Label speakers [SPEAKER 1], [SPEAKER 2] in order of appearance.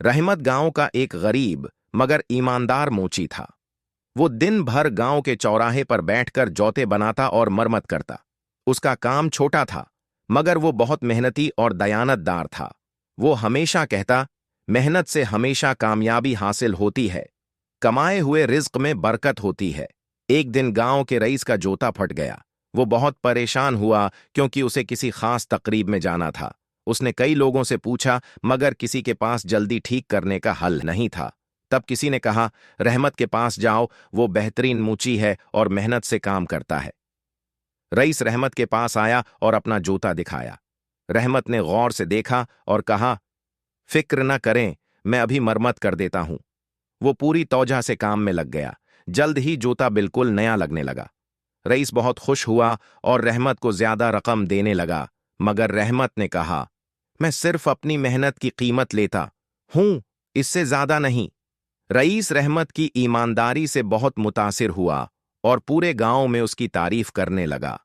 [SPEAKER 1] रहमत गांव का एक गरीब मगर ईमानदार मोची था। वो दिन भर गांव के चौराहे पर बैठकर जौते बनाता और मरम्मत करता। उसका काम छोटा था, मगर वो बहुत मेहनती और दयानतदार था। वो हमेशा कहता, मेहनत से हमेशा कामयाबी हासिल होती है, कमाए हुए रिज्क में बरकत होती है। एक दिन गांव के रईस का जोता फट गया। वो बहुत परेशान हुआ क्योंकि उसे किसी खास तकरीब में जाना था। उसने कई लोगों से पूछा, मगर किसी के पास जल्दी ठीक करने का हल नहीं था। तब किसी ने कहा, रहमत के पास जाओ, वो बेहतरीन मूची है और मेहनत से काम करता है। रईस रहमत के पास आया और अपना जूता दिखाया। रहमत ने गौर से देखा और कहा, फिक्र न करें, मैं अभी मरम्मत कर देता हूं। वो पूरी तौजा से काम में लग गया। जल्द ही जूता बिल्कुल नया लगने लगा। रईस बहुत खुश हुआ और रहमत को ज्यादा रकम देने लगा, मगर रहमत ने कहा, मैं सिर्फ अपनी मेहनत की कीमत लेता हूं, इससे ज्यादा नहीं। रईस रहमत की ईमानदारी से बहुत मुतासिर हुआ और पूरे गांव में उसकी तारीफ करने लगा।